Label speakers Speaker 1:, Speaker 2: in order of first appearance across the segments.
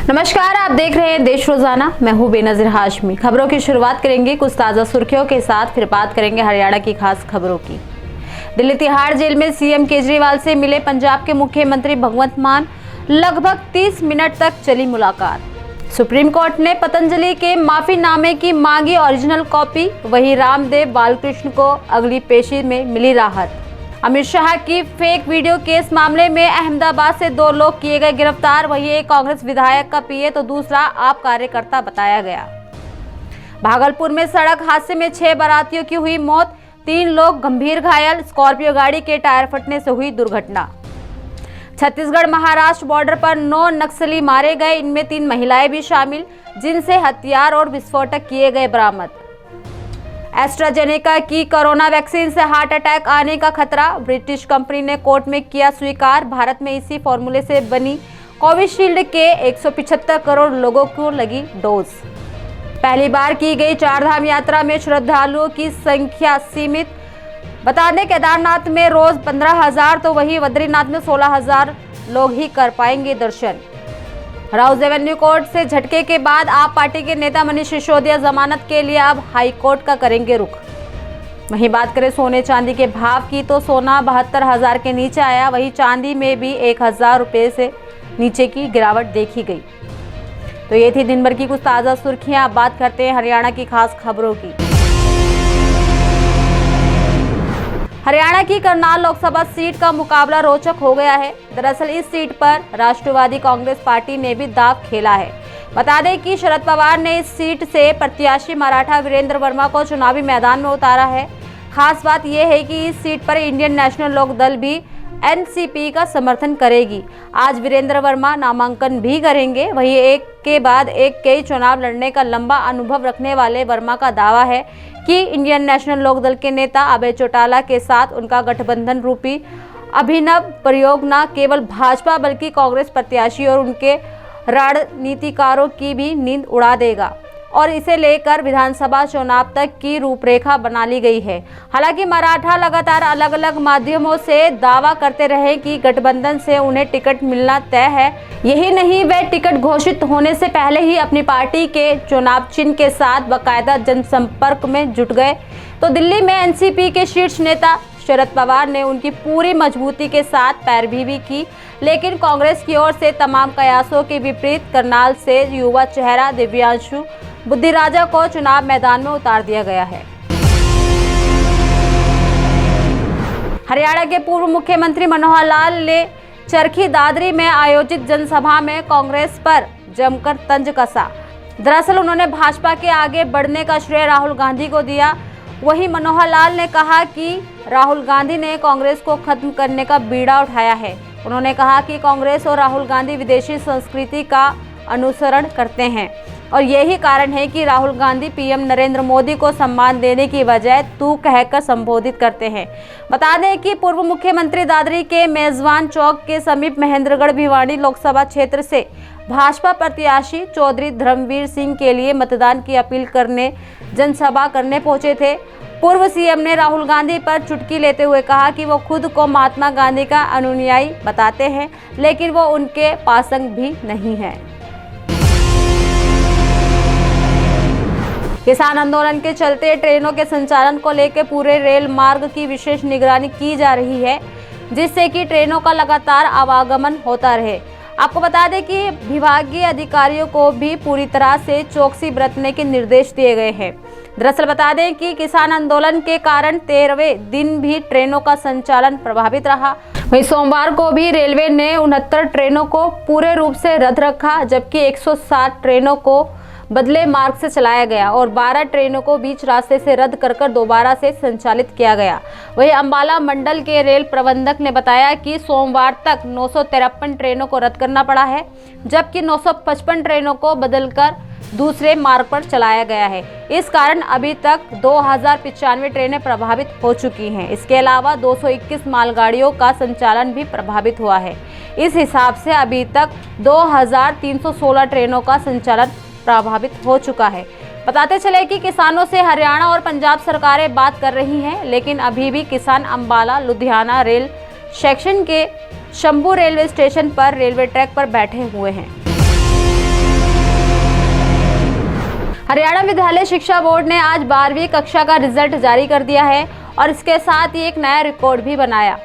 Speaker 1: नमस्कार, आप देख रहे हैं देश रोजाना। मैं हूं बेनजीर हाशमी। खबरों की शुरुआत करेंगे कुछ ताजा सुर्खियों के साथ, फिर बात करेंगे हरियाणा की खास खबरों की। दिल्ली तिहाड़ जेल में सीएम केजरीवाल से मिले पंजाब के मुख्यमंत्री भगवंत मान। लगभग 30 मिनट तक चली मुलाकात। सुप्रीम कोर्ट ने पतंजलि के माफीनामे की मांगी ओरिजिनल कॉपी। वहीं रामदेव बालकृष्ण को अगली पेशी में मिली राहत। अमित शाह की फेक वीडियो केस मामले में अहमदाबाद से 2 लोग किए गए गिरफ्तार। वहीं एक कांग्रेस विधायक का पीए तो दूसरा आप कार्यकर्ता बताया गया। भागलपुर में सड़क हादसे में 6 बारातियों की हुई मौत, 3 लोग गंभीर घायल। स्कॉर्पियो गाड़ी के टायर फटने से हुई दुर्घटना। छत्तीसगढ़ महाराष्ट्र बॉर्डर पर 9 नक्सली मारे गए, इनमें 3 महिलाएं भी शामिल, जिनसे हथियार और विस्फोटक किए गए बरामद। एस्ट्राजेनेका की कोरोना वैक्सीन से हार्ट अटैक आने का खतरा। ब्रिटिश कंपनी ने कोर्ट में किया स्वीकार। भारत में इसी फॉर्मूले से बनी कोविशील्ड के 175 करोड़ लोगों को लगी डोज। पहली बार की गई 4 धाम यात्रा में श्रद्धालुओं की संख्या सीमित। बता दें, केदारनाथ में रोज 15,000 तो वहीं बद्रीनाथ में 16,000 लोग ही कर पाएंगे दर्शन। राउज एवेन्यू कोर्ट से झटके के बाद आप पार्टी के नेता मनीष सिसोदिया जमानत के लिए अब हाई कोर्ट का करेंगे रुख। वहीं बात करें सोने चांदी के भाव की तो सोना 72,000 के नीचे आया। वहीं चांदी में भी 1,000 रुपये से नीचे की गिरावट देखी गई। तो ये थी दिन भर की कुछ ताजा सुर्खियां। अब बात करते हैं हरियाणा की खास खबरों की। हरियाणा की करनाल लोकसभा सीट का मुकाबला रोचक हो गया है। दरअसल इस सीट पर राष्ट्रवादी कांग्रेस पार्टी ने भी दांव खेला है। बता दें कि शरद पवार ने इस सीट से प्रत्याशी मराठा वीरेंद्र वर्मा को चुनावी मैदान में उतारा है। खास बात यह है कि इस सीट पर इंडियन नेशनल लोक दल भी एनसीपी का समर्थन करेगी। आज वीरेंद्र वर्मा नामांकन भी करेंगे। वहीं एक के बाद एक कई चुनाव लड़ने का लंबा अनुभव रखने वाले वर्मा का दावा है कि इंडियन नेशनल लोक दल के नेता अभय चौटाला के साथ उनका गठबंधन रूपी अभिनव प्रयोग न केवल भाजपा बल्कि कांग्रेस प्रत्याशी और उनके रणनीतिकारों की भी नींद उड़ा देगा और इसे लेकर विधानसभा चुनाव तक की रूपरेखा बना ली गई है। हालांकि मराठा लगातार अलग अलग माध्यमों से दावा करते रहे कि गठबंधन से उन्हें टिकट मिलना तय है। यही नहीं, वे टिकट घोषित होने से पहले ही अपनी पार्टी के चुनाव चिन्ह के साथ बाकायदा जनसंपर्क में जुट गए। तो दिल्ली में एनसीपी के शीर्ष नेता शरद पवार ने उनकी पूरी मजबूती के साथ पैरवी भी की, लेकिन कांग्रेस की ओर से तमाम कयासों के विपरीत करनाल से युवा चेहरा दिव्यांशु बुद्धिराजा को चुनाव मैदान में उतार दिया गया है। हरियाणा के पूर्व मुख्यमंत्री मनोहर लाल ने चरखी दादरी में आयोजित जनसभा में कांग्रेस पर जमकर तंज कसा। दरअसल उन्होंने भाजपा के आगे बढ़ने का श्रेय राहुल गांधी को दिया। वहीं मनोहर लाल ने कहा कि राहुल गांधी ने कांग्रेस को खत्म करने का बीड़ा उठाया है। उन्होंने कहा कि कांग्रेस और राहुल गांधी विदेशी संस्कृति का अनुसरण करते हैं और यही कारण है कि राहुल गांधी पीएम नरेंद्र मोदी को सम्मान देने की बजाय तू कहकर संबोधित करते हैं। बता दें कि पूर्व मुख्यमंत्री दादरी के मेजबान चौक के समीप महेंद्रगढ़ भिवानी लोकसभा क्षेत्र से भाजपा प्रत्याशी चौधरी धर्मवीर सिंह के लिए मतदान की अपील करने जनसभा करने पहुंचे थे। पूर्व सीएम ने राहुल गांधी पर चुटकी लेते हुए कहा कि वो खुद को महात्मा गांधी का अनुयायी बताते हैं, लेकिन वो उनके पासंग भी नहीं है। किसान आंदोलन के चलते ट्रेनों के संचालन को लेकर पूरे रेल मार्ग की विशेष निगरानी की जा रही है, जिससे कि ट्रेनों का लगातार आवागमन होता रहे। आपको बता दें कि विभागीय अधिकारियों को भी पूरी तरह से चौकसी बरतने के निर्देश दिए गए हैं। दरअसल बता दें कि किसान आंदोलन के कारण 13वें दिन भी ट्रेनों का संचालन प्रभावित रहा। वहीं सोमवार को भी रेलवे ने 69 ट्रेनों को पूरे रूप से रद्द रखा, जबकि 160 ट्रेनों को बदले मार्ग से चलाया गया और 12 ट्रेनों को बीच रास्ते से रद्द कर दोबारा से संचालित किया गया। वहीं अंबाला मंडल के रेल प्रबंधक ने बताया कि सोमवार तक 953 ट्रेनों को रद्द करना पड़ा है, जबकि 955 ट्रेनों को बदलकर दूसरे मार्ग पर चलाया गया है। इस कारण अभी तक 2095 ट्रेनें प्रभावित हो चुकी हैं। इसके अलावा 221 मालगाड़ियों का संचालन भी प्रभावित हुआ है। इस हिसाब से अभी तक 2316 ट्रेनों का संचालन प्रभावित हो चुका है। बताते चले कि किसानों से हरियाणा और पंजाब सरकारें बात कर रही हैं, लेकिन अभी भी किसान अंबाला लुधियाना रेल सेक्शन के शंभू रेलवे स्टेशन पर रेलवे ट्रैक पर बैठे हुए हैं। हरियाणा विद्यालय शिक्षा बोर्ड ने आज 12वीं कक्षा का रिजल्ट जारी कर दिया है और इसके साथ ही एक नया रिकॉर्ड भी बनाया।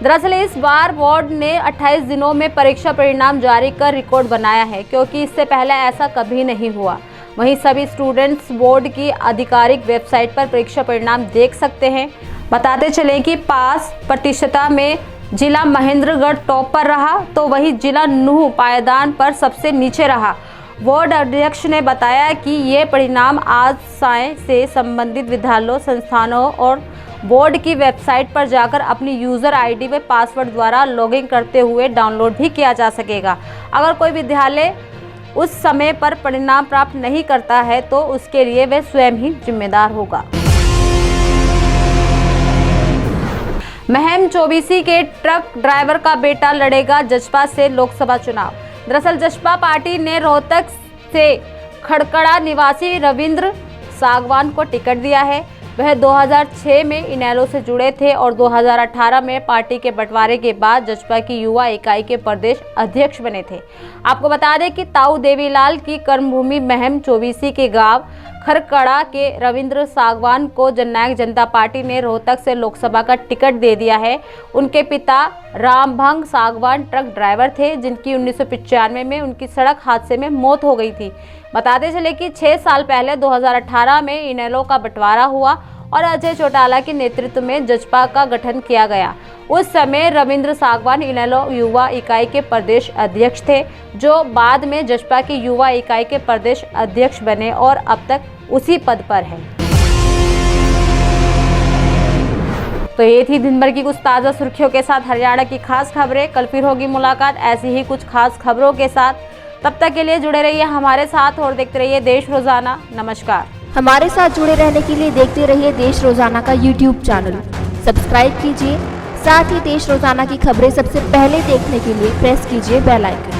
Speaker 1: दरअसल इस बार बोर्ड ने 28 दिनों में परीक्षा परिणाम जारी कर रिकॉर्ड बनाया है, क्योंकि इससे पहले ऐसा कभी नहीं हुआ। वहीं सभी स्टूडेंट्स बोर्ड की आधिकारिक वेबसाइट पर परीक्षा परिणाम देख सकते हैं। बताते चलें कि पास प्रतिशतता में जिला महेंद्रगढ़ टॉप पर रहा, तो वहीं जिला नूंह पायदान पर सबसे नीचे रहा। बोर्ड अध्यक्ष ने बताया कि ये परिणाम आज साय से संबंधित विद्यालयों, संस्थानों और बोर्ड की वेबसाइट पर जाकर अपनी यूज़र आईडी व पासवर्ड द्वारा लॉगिन करते हुए डाउनलोड भी किया जा सकेगा। अगर कोई विद्यालय उस समय पर परिणाम प्राप्त नहीं करता है तो उसके लिए वह स्वयं ही जिम्मेदार होगा। महम चौबीसी के ट्रक ड्राइवर का बेटा लड़ेगा जजपा से लोकसभा चुनाव। दरअसल जजपा पार्टी ने रोहतक से खड़कड़ा निवासी रविंद्र सागवान को टिकट दिया है। वह 2006 में इनेलो से जुड़े थे और 2018 में पार्टी के बंटवारे के बाद जजपा की युवा इकाई के प्रदेश अध्यक्ष बने थे। आपको बता दें कि ताऊ देवीलाल की कर्मभूमि महम चौबीसी के गांव खड़कड़ा के रविंद्र सागवान को जननायक जनता पार्टी ने रोहतक से लोकसभा का टिकट दे दिया है। उनके पिता रामभंग सागवान ट्रक ड्राइवर थे, जिनकी 1995 में उनकी सड़क हादसे में मौत हो गई थी। बताते चले कि 6 साल पहले 2018 में इनेलो का बंटवारा हुआ और अजय चौटाला के नेतृत्व में जजपा का गठन किया गया। उस समय रविंद्र सागवान इनेलो युवा इकाई के प्रदेश अध्यक्ष थे, जो बाद में जजपा की युवा इकाई के प्रदेश अध्यक्ष बने और अब तक उसी पद पर हैं। तो ये थी दिन भर की कुछ ताज़ा सुर्खियों के साथ हरियाणा की खास खबरें। कल फिर होगी मुलाकात ऐसी ही कुछ खास खबरों के साथ। तब तक के लिए जुड़े रहिए हमारे साथ और देखते रहिए देश रोजाना। नमस्कार।
Speaker 2: हमारे साथ जुड़े रहने के लिए देखते रहिए देश रोजाना का YouTube चैनल सब्सक्राइब कीजिए। साथ ही देश रोजाना की खबरें सबसे पहले देखने के लिए प्रेस कीजिए बेल आइकन।